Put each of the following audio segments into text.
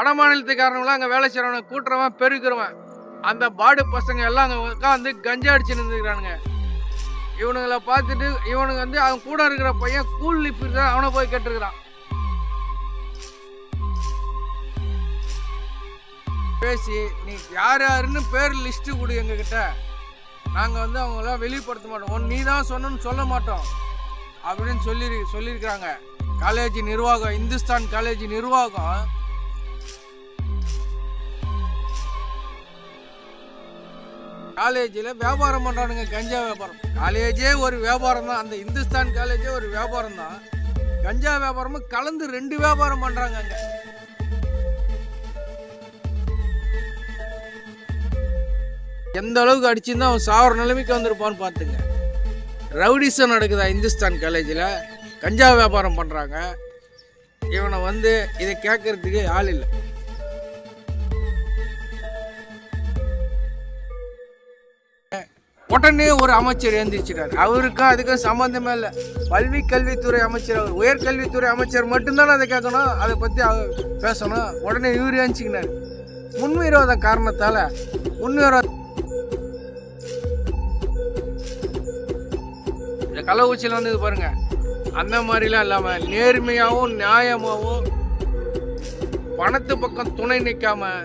வட மாநிலத்துக்காரங்களாம் அங்கே வேலை செய்கிறவன் கூட்டுறவன் பெருக்கிறவன் அந்த பாடு பசங்க எல்லாம் அங்கே உட்காந்து கஞ்சா அடிச்சு நின்றுக்கிறானுங்க. இவனுங்களை பார்த்துட்டு இவனுங்க வந்து அவன் கூட இருக்கிற பையன் கூல் லிப் தான் அவனை போய் கேட்டுருக்கிறான். பேசி நீ யார் யாருன்னு பேர் லிஸ்ட்டு கொடு எங்ககிட்ட, நாங்கள் வந்து அவங்களாம் வெளிப்படுத்த மாட்டோம், நீ தான் சொன்னு சொல்ல மாட்டோம் அப்படின்னு சொல்லியிருக்கிறாங்க. காலேஜ் நிர்வாகம், இந்துஸ்தான் காலேஜ் நிர்வாகம் காலேஜில் வியாபாரம் பண்ணுறானுங்க, கஞ்சா வியாபாரம். காலேஜே ஒரு வியாபாரம் தான், அந்த இந்துஸ்தான் காலேஜே ஒரு வியாபாரம் தான். கஞ்சா வியாபாரமும் கலந்து 2 வியாபாரம் பண்ணுறாங்க அங்கே. எந்த அளவுக்கு அடிச்சுருந்தா அவன் சாவர நிலைமைக்கு வந்திருப்பான்னு பார்த்துங்க. ரவுடிசம் நடக்குதா இந்துஸ்தான் காலேஜில், கஞ்சா வியாபாரம் பண்ணுறாங்க. இவனை வந்து இதை கேட்கறதுக்கு ஆள் இல்லை. உடனே ஒரு அமைச்சர் எழுந்திரிச்சிட்டார். அவருக்கும் அதுக்கும் சம்மந்தமே இல்லை. கல்வித்துறை அமைச்சர், அவர் உயர்கல்வித்துறை அமைச்சர் மட்டும்தானே அதை கேட்கணும், அதை பற்றி பேசணும். உடனே இவர் எழுந்திச்சிக்கினார். முன்விரோத காரணத்தால் இந்த கள்ளக்குறிச்சியில் வந்து இது பாருங்க, அந்த மாதிரிலாம் இல்லாமல் நேர்மையாகவும் நியாயமாகவும் பணத்து பக்கம் துணை நிற்காம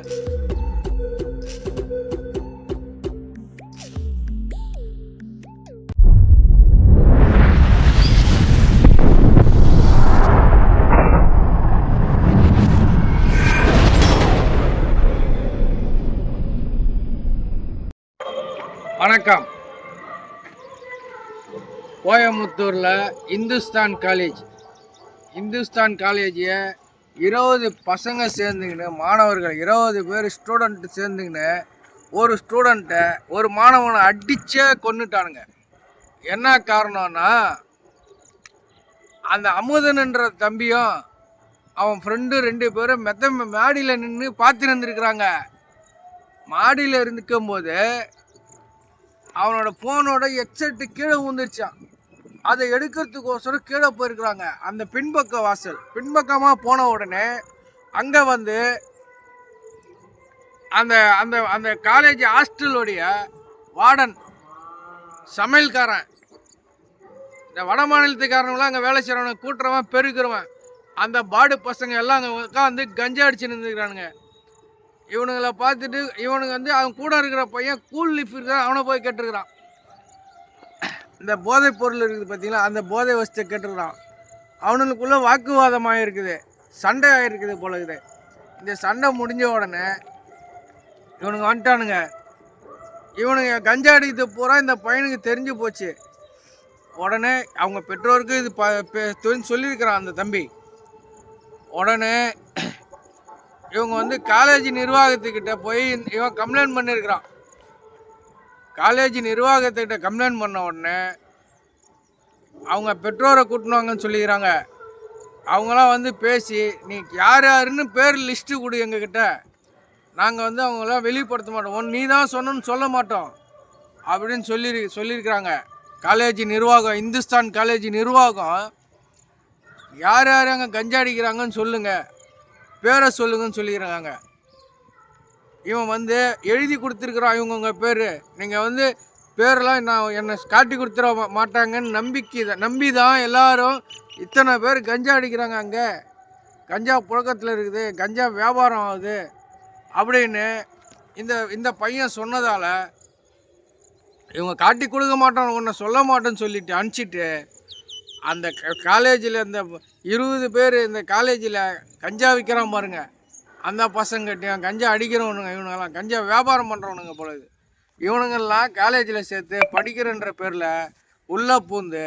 வணக்கம். கோயம்புத்தூரில் இந்துஸ்தான் காலேஜை 20 பசங்க சேர்ந்துக்கின்னு, மாணவர்கள் 20 பேர் ஸ்டூடெண்ட்டு சேர்ந்துக்கின்னு ஒரு ஸ்டூடெண்ட்டை, ஒரு மாணவனை அடிச்சே கொன்னுட்டானுங்க. என்ன காரணம்னா, அந்த அமுதன்ன்ற தம்பியும் அவன் ஃப்ரெண்டு 2 பேரும் மாடியில் நின்று பார்த்து இருந்துருக்குறாங்க. மாடியில் இருக்கும்போது அவனோட ஃபோனோட ஹெட்செட்டு கீழே ஊந்துருச்சான். அதை எடுக்கிறதுக்கோசரம் கீழே போயிருக்கிறாங்க. அந்த பின்பக்க வாசல் பின்பக்கமாக போன உடனே அங்கே வந்து அந்த அந்த அந்த காலேஜ் ஹாஸ்டலுடைய வார்டன், சமையல்காரன், இந்த வட மாநிலத்துக்காரங்களாம் அங்கே வேலை செய்கிறவன் கூட்டுறவன் பெருக்கிறவன் அந்த பாடு பசங்க எல்லாம் அங்கே உட்காந்து கஞ்சா அடிச்சு நின்றுக்கிறானுங்க. இவனுங்களை பார்த்துட்டு இவனுங்க வந்து அவன் கூட இருக்கிற பையன் கூல் லிப் தான் அவனை போய் கேட்டுருக்கிறான். இந்த போதைப் பொருள் இருக்குது பார்த்தீங்களா, அந்த போதை வசத்தை கேட்டுருக்கிறான். அவனுக்குள்ளே வாக்குவாதமாக இருக்குது, சண்டை ஆகிருக்குது போல இருக்குது. இந்த சண்டை முடிஞ்ச உடனே இவனுங்க வந்துட்டானுங்க. இவனுங்க கஞ்சா அடிக்கிறது பூரா இந்த பையனுக்கு தெரிஞ்சு போச்சு. உடனே அவங்க பெற்றோருக்கு இது சொல்லியிருக்கிறான் அந்த தம்பி. உடனே இவங்க வந்து காலேஜ் நிர்வாகத்துக்கிட்ட போய் இவன் கம்ப்ளைண்ட் பண்ணியிருக்கிறான். காலேஜ் நிர்வாகத்துக்கிட்ட கம்ப்ளைண்ட் பண்ண உடனே அவங்க பெற்றோரை கூட்டினாங்கன்னு சொல்லிக்கிறாங்க. அவங்களாம் வந்து பேசி நீ யார் யாருன்னு பேர் லிஸ்ட்டு கொடு எங்ககிட்ட, நாங்கள் வந்து அவங்களாம் வெளிப்படுத்த மாட்டோம், நீ தான் சொன்னு சொல்ல மாட்டோம் அப்படின்னு சொல்லியிருக்கிறாங்க. காலேஜ் நிர்வாகம், இந்துஸ்தான் காலேஜ் நிர்வாகம் யார் யார் அங்கே கஞ்சா அடிக்கிறாங்கன்னு சொல்லுங்கள், பேரை சொல்லுங்கன்னு சொல்லிக்கிறாங்க. இவன் வந்து எழுதி கொடுத்துருக்குறான் இவங்க பேர். நீங்கள் வந்து பேரெல்லாம் நான் என்னை காட்டி கொடுத்துட மாட்டாங்கன்னு நம்பி தான் எல்லாரும் இத்தனை பேர் கஞ்சா அடிக்கிறாங்க. அங்கே கஞ்சா புழக்கத்தில் இருக்குது, கஞ்சா வியாபாரம் ஆகுது அப்படின்னு இந்த பையன் சொன்னதால் இவங்க காட்டி கொடுக்க மாட்டோம், ஒன்றை சொல்ல மாட்டேன்னு சொல்லிட்டு அனுப்பிச்சிட்டு அந்த காலேஜில் இந்த 20 பேர் இந்த காலேஜில் கஞ்சா விற்கிறான் பாருங்க, அந்த பசங்கிட்டையும் கஞ்சா அடிக்கிறவனுங்க, இவனுங்கெல்லாம் கஞ்சா வியாபாரம் பண்ணுறவனுங்க பொழுது இவனுங்கெல்லாம் காலேஜில் சேர்த்து படிக்கிறன்ற பேரில் உள்ளே பூந்து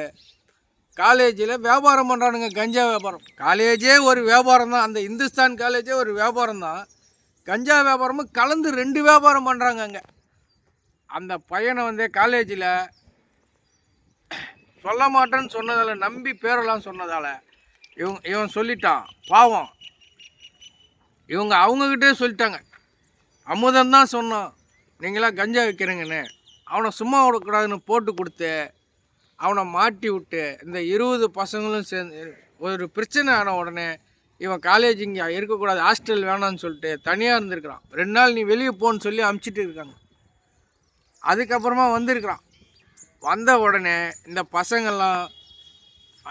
காலேஜில் வியாபாரம் பண்ணுறானுங்க, கஞ்சா வியாபாரம். காலேஜே ஒரு வியாபாரம் தான், அந்த இந்துஸ்தான் காலேஜே ஒரு வியாபாரம் தான். கஞ்சா வியாபாரமும் கலந்து 2 வியாபாரம் பண்ணுறாங்க அங்கே. அந்த பையனை வந்து காலேஜில் சொல்ல மாட்டேன்னு சொன்னதால், நம்பி பேரெல்லாம் சொன்னதால் இவன் சொல்லிட்டான். பாவம், இவங்க அவங்கக்கிட்டே சொல்லிட்டாங்க. அமுதன் தான் சொன்னான் நீங்களாம் கஞ்சா வைக்கிறீங்கன்னு. அவனை சும்மா விடக்கூடாதுன்னு போட்டு கொடுத்து அவனை மாட்டி விட்டு இந்த 20 பசங்களும் சேர்ந்து ஒரு பிரச்சனை ஆன உடனே இவன் காலேஜ் இங்கே இருக்கக்கூடாது, ஹாஸ்டல் வேணான்னு சொல்லிட்டு தனியாக இருந்திருக்கிறான். 2 நாள் நீ வெளியே போன்னு சொல்லி அமுச்சிட்டு இருக்காங்க. அதுக்கப்புறமா வந்திருக்கிறான். வந்த உடனே இந்த பசங்கள்லாம்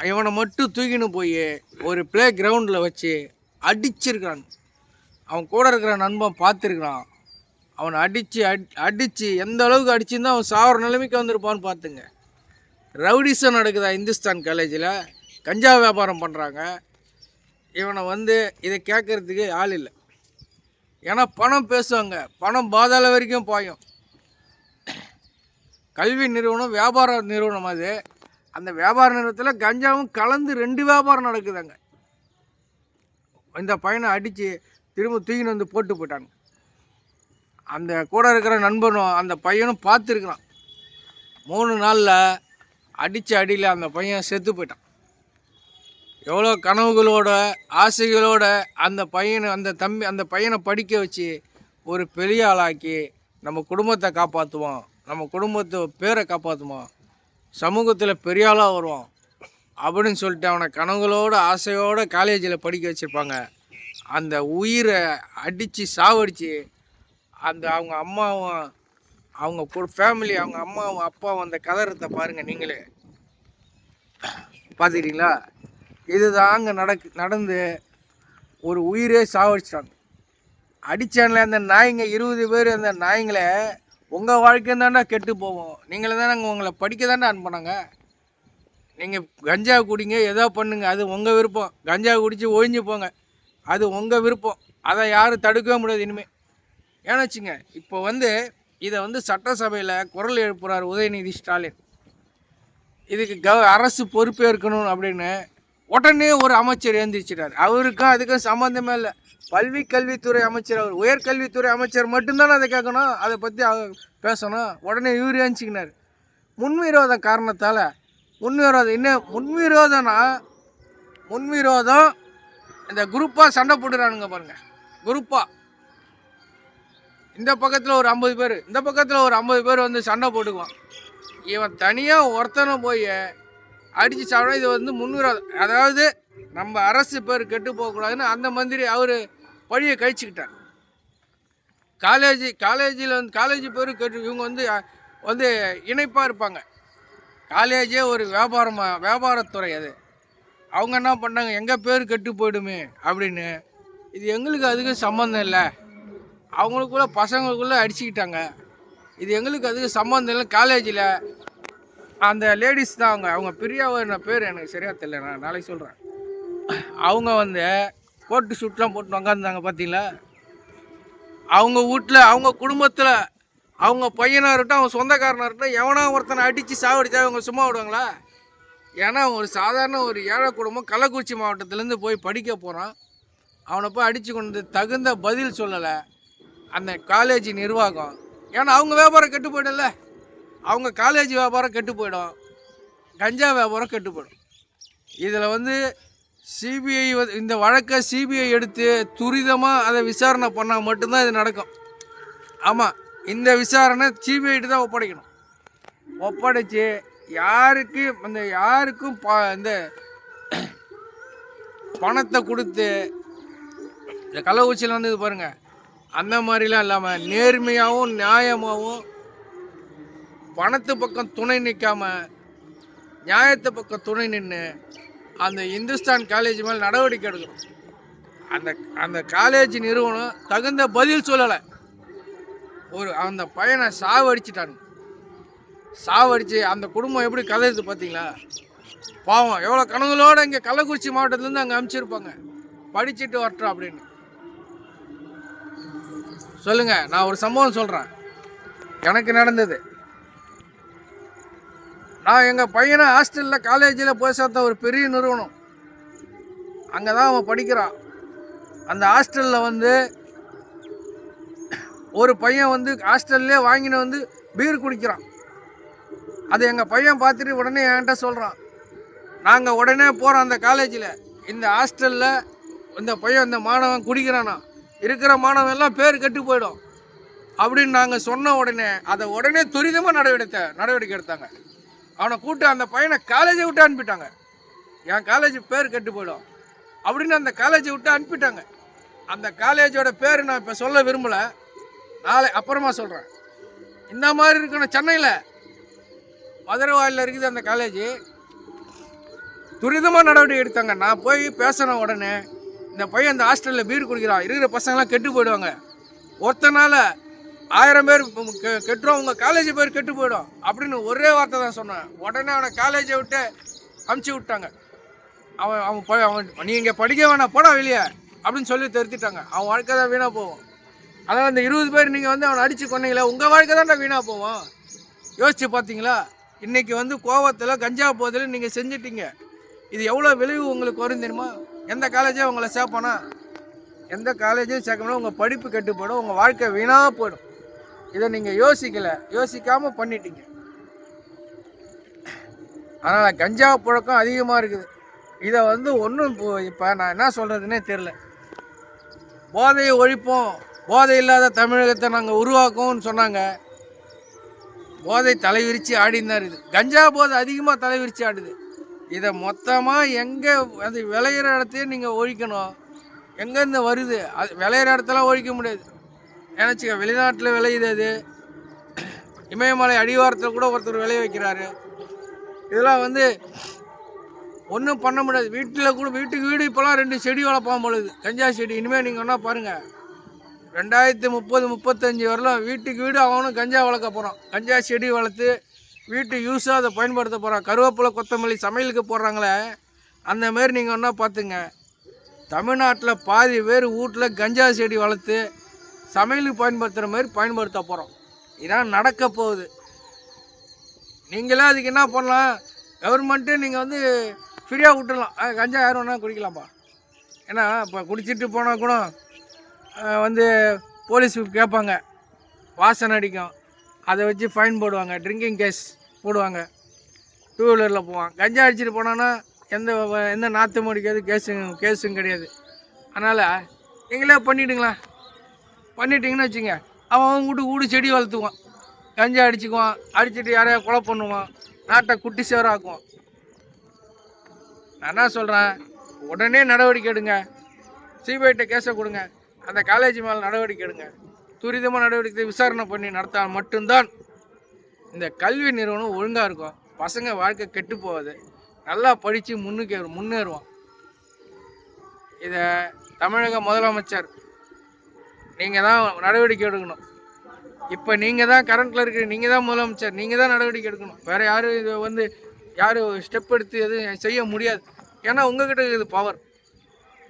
இவனை மட்டும் தூக்கின்னு போய் ஒரு ப்ளே கிரவுண்டில் வச்சு அடிச்சிருக்கிறான். அவன் கூட இருக்கிற நண்பன் பார்த்துருக்குறான். அவனை அடித்து எந்த அளவுக்கு அடிச்சுருந்தா அவன் சாகிற நிலைமைக்கு வந்திருப்பான்னு பார்த்துங்க. ரவுடிசம் நடக்குதா இந்துஸ்தான் காலேஜில், கஞ்சா வியாபாரம் பண்ணுறாங்க. இவனை இதை கேட்குறதுக்கு ஆள் இல்லை. ஏன்னா பணம் பேசுவாங்க, பணம் பாதாள வரைக்கும் பாயும். கல்வி நிறுவனம் வியாபார நிறுவனம் அது. அந்த வியாபார நிறுவனத்தில் கஞ்சாவும் கலந்து 2 வியாபாரம் நடக்குதுங்க. இந்த பையனை அடித்து திரும்ப தூக்கின்னு போட்டு போயிட்டாங்க. அந்த கூட இருக்கிற நண்பனும் அந்த பையனும் பார்த்துருக்குறான். 3 நாளில் அடித்த அடியில் அந்த பையன் செத்து போயிட்டான். எவ்வளோ கனவுகளோட ஆசைகளோட அந்த பையனை படிக்க வச்சு ஒரு பெரிய ஆளாக்கி நம்ம குடும்பத்தை காப்பாற்றுவோம், நம்ம குடும்பத்தை பேரை காப்பாற்றுவோம், சமூகத்தில் பெரிய ஆளாக வருவோம் அப்படின்னு சொல்லிட்டு அவனை கனவுகளோட ஆசையோடு காலேஜில் படிக்க வச்சுருப்பாங்க. அந்த உயிரை அடித்து சாவடித்து அவங்க அம்மாவும் அவங்க ஃபேமிலி, அவங்க அம்மாவும் அப்பாவும் அந்த கதறத்தை பாருங்கள். நீங்களே பார்த்துக்கிட்டீங்களா? இதுதான் அங்கே நடந்து ஒரு உயிரே சாவடிச்சிட்டாங்க. அடித்தாங்களே அந்த நாய்ங்க, 20 பேர். அந்த நாய்ங்களை உங்கள் வாழ்க்கை தாண்டா கெட்டு போவோம். நீங்களே தானே உங்களை படிக்க தாண்டா அனுப்பினாங்க. நீங்கள் கஞ்சா குடிங்க, ஏதோ பண்ணுங்க, அது உங்கள் விருப்பம். கஞ்சா குடித்து ஒழிஞ்சு போங்க, அது உங்கள் விருப்பம். அதை யாரும் தடுக்கவே முடியாது இனிமேல். ஏன்னு வச்சுங்க, இப்போ இதை சட்டசபையில் குரல் எழுப்புகிறார் உதயநிதி ஸ்டாலின். இதுக்கு அரசு பொறுப்பேற்கணும் அப்படின்னு உடனே ஒரு அமைச்சர் எழுந்திரிச்சிட்டார். அவருக்கும் அதுக்கும் சம்மந்தமே இல்லை. கல்வித்துறை அமைச்சர், அவர் உயர்கல்வித்துறை அமைச்சர் மட்டும்தானே அதை கேட்கணும், அதை பற்றி பேசணும். உடனே இவர் எழுந்திச்சிக்கினார். முன்விரோத காரணத்தால் முன்விரோதம் இந்த குரூப்பாக சண்டை போட்டுறானுங்க பாருங்கள். குரூப்பாக இந்த பக்கத்தில் ஒரு 50 பேர், இந்த பக்கத்தில் ஒரு 50 பேர் சண்டை போட்டுக்குவான். இவன் தனியாக ஒருத்தனை போய் அடித்து சாப்பிட இது முன்விரோதம். அதாவது நம்ம அரசு பேர் கெட்டு போகக்கூடாதுன்னு அந்த மந்திரி அவர் பழியை கழிச்சுக்கிட்டார். காலேஜ் பேர் கெட்டு இவங்க இணைப்பாக இருப்பாங்க. காலேஜே ஒரு வியாபாரத்துறை. அது அவங்க என்ன பண்ணாங்க, எங்கள் பேர் கெட்டு போயிடுமே அப்படின்னு. இது எங்களுக்கு அதுக்கு சம்மந்தம் இல்லை. அவங்களுக்குள்ள பசங்களுக்குள்ளே அடிச்சுக்கிட்டாங்க. இது எங்களுக்கு அதுக்கு சம்மந்தம் இல்லை. காலேஜில் அந்த லேடிஸ் தான் அவங்க பிரியாவை பேர் எனக்கு சரியாக தெரியல, நான் நாளைக்கு சொல்கிறேன். அவங்க கோட்டு ஷூட்லாம் போட்டு உக்காந்துருந்தாங்க பார்த்தீங்களா. அவங்க வீட்டில், அவங்க குடும்பத்தில், அவங்க பையனாக இருக்கட்டும், அவங்க சொந்தக்காரனாக இருக்கட்டும், எவனா ஒருத்தனை அடித்து சாவடிச்சா அவங்க சும்மா விடுவாங்களா? ஏன்னா ஒரு சாதாரண ஒரு ஏழை குடும்பம் கள்ளக்குறிச்சி மாவட்டத்துலேருந்து போய் படிக்க போகிறான். அவனை போய் அடித்து கொண்டு தகுந்த பதில் சொல்லலை அந்த காலேஜ் நிர்வாகம். ஏன்னா அவங்க வியாபாரம் கெட்டு போய்டல, அவங்க காலேஜ் வியாபாரம் கெட்டு போயிடும், கஞ்சா வியாபாரம் கெட்டு போயிடும். இதில் சிபிஐ இந்த வழக்கை சிபிஐ எடுத்து துரிதமாக அதை விசாரணை பண்ணால் மட்டும்தான் இது நடக்கும். ஆமாம், இந்த விசாரணை சிபிஐட்டு தான் ஒப்படைக்கணும். ஒப்படைச்சு யாருக்கும் இந்த பணத்தை கொடுத்து இந்த கள்ளக்குறிச்சியில் இது பாருங்கள், அந்த மாதிரிலாம் இல்லாமல் நேர்மையாகவும் நியாயமாகவும் பணத்து பக்கம் துணை நிற்காமல் நியாயத்து பக்கம் துணை நின்று அந்த இந்துஸ்தான் காலேஜ் மேலே நடவடிக்கை எடுக்கணும். அந்த காலேஜ் நிறுவனம் தகுந்த பதில் சொல்லலை. அந்த பையனை சாவடிச்சிட்டாங்க. சாவடித்து அந்த குடும்பம் எப்படி கதைது பார்த்தீங்களா? பாவம், எவ்வளோ கனவுகளோடு இங்கே கள்ளக்குறிச்சி மாவட்டத்துலேருந்து அங்கே அனுப்பிச்சிருப்பாங்க, படிச்சுட்டு வரட்டும் அப்படின்னு. சொல்லுங்கள், நான் ஒரு சம்பவம் சொல்கிறேன், எனக்கு நடந்தது. நான் எங்கள் பையனை ஹாஸ்டலில் காலேஜில் போய் சேர்த்த ஒரு பெரிய நிறுவனம், அங்கே தான் அவன் படிக்கிறான். அந்த ஹாஸ்டலில் ஒரு பையன் ஹாஸ்டல்லே வாங்கின பீர் குடிக்கிறான். அது எங்கள் பையன் பார்த்துட்டு உடனே என்கிட்ட சொல்கிறான், நாங்கள் உடனே போகிறோம் அந்த காலேஜில், இந்த ஹாஸ்டலில் இந்த பையன் இந்த மாணவன் குடிக்கிறானா, இருக்கிற மாணவன் எல்லாம் பேர் கெட்டு போயிடும் அப்படின்னு நாங்கள் சொன்ன உடனே அதை உடனே துரிதமாக நடவடிக்கை எடுத்தாங்க. அவனை கூப்பிட்டு அந்த பையனை காலேஜை விட்டு அனுப்பிட்டாங்க. என் காலேஜ் பேர் கெட்டு போயிடும், அப்படின்னு அந்த காலேஜை விட்டு அனுப்பிட்டாங்க. அந்த காலேஜோட பேர் நான் இப்போ சொல்ல விரும்பலை, நாளை அப்புறமா சொல்கிறேன். இந்த மாதிரி இருக்கணும். சென்னையில் மதுரவாயில் இருக்குது அந்த காலேஜ். துரிதமாக நடவடிக்கை எடுத்தாங்க. நான் போய் பேசின உடனே இந்த பையன் அந்த ஹாஸ்டலில் பீர் குடிக்கிறான், இருக்கிற பசங்களாம் கெட்டு போயிடுவாங்க, ஒருத்தனால 1000 பேர் கெட்டுரும், உங்கள் காலேஜ் பேர் கெட்டு போயிடும் அப்படின்னு ஒரே வார்த்தை தான் சொன்னேன். உடனே அவனை காலேஜை விட்டு அமுச்சு விட்டாங்க. அவன் நீ இங்கே படிக்க வேணாம், போடா வெளியே அப்படின்னு சொல்லி திருத்திட்டாங்க. அவன் வாழ்க்கை தான் வீணாக போவோம். அதான் அந்த 20 பேர் நீங்கள் வந்து அவனை அடித்து கொண்டீங்களா, உங்கள் வாழ்க்கை தான்டா வீணாக போவோம். யோசிச்சு பார்த்தீங்களா? இன்றைக்கி வந்து கோவத்தில் கஞ்சா போதில் நீங்கள் செஞ்சிட்டீங்க. இது எவ்வளோ விளைவு உங்களுக்கு வரும் தெரியுமா? எந்த காலேஜும் உங்களை சேர்ப்பானா? எந்த காலேஜும் சேர்க்கணும், உங்கள் படிப்பு கெட்டு போயிடும், உங்கள் வாழ்க்கை வீணாக போயிடும். இதை நீங்கள் யோசிக்காமல் பண்ணிட்டீங்க. அதனால் கஞ்சா புழக்கம் அதிகமாக இருக்குது. இதை வந்து ஒன்றும் இப்போ நான் என்ன சொல்கிறதுனே தெரில. போதையை ஒழிப்போம், போதை இல்லாத தமிழகத்தை நாங்கள் உருவாக்குவோம்னு சொன்னாங்க. போதை தலைவிரித்து ஆடின்னு தான் இருக்குது. கஞ்சா போதை அதிகமாக தலைவிரித்து ஆடுது. இதை மொத்தமாக எங்கே அது விளையிற இடத்தையும் நீங்கள் ஒழிக்கணும். எங்கேருந்து வருது அது விளையிற இடத்தெல்லாம் ஒழிக்க முடியாது. நினச்சிக்க, வெளிநாட்டில் விளையுது, அது இமயமலை அடிவாரத்தில் கூட ஒருத்தர் விளைய வைக்கிறாரு. இதெல்லாம் வந்து ஒன்றும் பண்ண முடியாது. வீட்டில் கூட வீட்டுக்கு வீடு இப்போலாம் 2 செடி வளர்ப்பான் பொழுது, கஞ்சா செடி. இனிமேல் நீங்கள் ஒன்றா பாருங்கள், 2030-35 வரலாம் வீட்டுக்கு வீடு அவனும் கஞ்சா வளர்க்க போகிறான். கஞ்சா செடி வளர்த்து வீட்டு யூஸாக அதை பயன்படுத்த போகிறான். கருவேப்பிலை, கொத்தமல்லி சமையலுக்கு போடுறாங்களே, அந்தமாரி நீங்கள் ஒன்றா பார்த்துங்க. தமிழ்நாட்டில் பாதி பேர் வீட்டில் கஞ்சா செடி வளர்த்து சமையலுக்கு பயன்படுத்துகிற மாதிரி பயன்படுத்த போகிறோம். இதான் நடக்க போகுது. நீங்களே அதுக்கு என்ன பண்ணலாம், கவர்மெண்ட்டு நீங்கள் வந்து ஃப்ரீயாக விட்டுடலாம். கஞ்சா யார் வேணா குடிக்கலாம்ப்பா. ஏன்னா இப்போ குடிச்சிட்டு போனால் கூட வந்து போலீஸ் கேட்பாங்க, வாசனை அடிக்கும், அதை வச்சு ஃபைன் போடுவாங்க, ட்ரிங்கிங் கேஸ் போடுவாங்க, 2 வீலரில் போவான். கஞ்சா அடிச்சுட்டு போனான்னா எந்த நாற்று முடிக்காது, கேஸும் கிடையாது. அதனால் நீங்களே பண்ணிட்டீங்கன்னு வச்சுங்க, அவன் வீடு செடி வளர்த்துவான், கஞ்சா அடிச்சுக்குவான், அடிச்சுட்டு யாரையா கொலை பண்ணுவான், நாட்டை குட்டி சேராக்குவான். நான் என்ன சொல்கிறேன், உடனே நடவடிக்கை எடுங்க, சிபிஐட்ட கேஸை கொடுங்க, அந்த காலேஜ் மேலே நடவடிக்கை எடுங்க, துரிதமாக நடவடிக்கை விசாரணை பண்ணி நடத்தால் மட்டும்தான் இந்த கல்வி நிறுவனம் ஒழுங்காக இருக்கும். பசங்க வாழ்க்கை கெட்டு போகாது, நல்லா படித்து முன்னேறுவான். இதை தமிழக முதலமைச்சர் நீங்கள் தான் நடவடிக்கை எடுக்கணும். இப்போ நீங்கள் தான் கரண்ட்டில் இருக்கிற, நீங்கள் தான் முதலமைச்சர், நீங்கள் தான் நடவடிக்கை எடுக்கணும். வேறு யாரும் இதை வந்து ஸ்டெப் எடுத்து எதுவும் செய்ய முடியாது. ஏன்னா உங்கள்கிட்ட இது பவர்,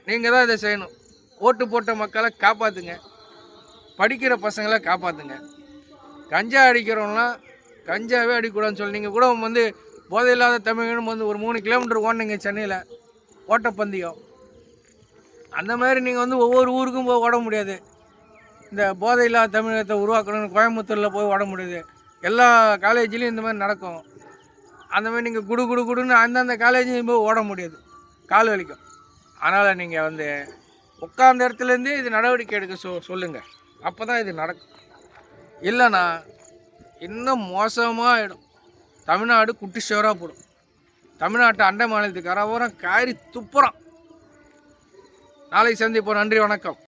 நீங்கள் தான் இதை செய்யணும். ஓட்டு போட்ட மக்களை காப்பாற்றுங்க, படிக்கிற பசங்களை காப்பாற்றுங்க. கஞ்சா அடிக்கிறவங்களாம் கஞ்சாவே அடிக்கூடாதுன்னு சொல்லி நீங்கள் கூட வந்து போதை இல்லாத தமிழகம் வந்து ஒரு 3 கிலோமீட்டர் ஓடினீங்க சென்னையில் ஓட்டப்பந்தயம். அந்த மாதிரி நீங்கள் வந்து ஒவ்வொரு ஊருக்கும் போய் ஓட முடியாது. இந்த போதை இல்லாத தமிழகத்தை உருவாக்கணும்னு கோயம்புத்தூரில் போய் ஓட முடியாது. எல்லா காலேஜ்லேயும் இந்த மாதிரி நடக்கும். அந்த மாதிரி நீங்கள் குடுன்னு அந்தந்த காலேஜையும் போய் ஓட முடியாது, கால் வலிக்கும். அதனால் நீங்கள் வந்து உட்கார்ந்த இடத்துலேருந்தே இது நடவடிக்கை எடுக்க சொல்லுங்கள். அப்போ தான் இது நடக்கும். இல்லைன்னா இன்னும் மோசமாக ஆகிடும். தமிழ்நாடு குட்டி சேராக போடும். தமிழ்நாட்டு அண்டை மாநிலத்துக்கு அறவரம் காரி துப்புறான். நாளைக்கு சந்திப்போம். நன்றி, வணக்கம்.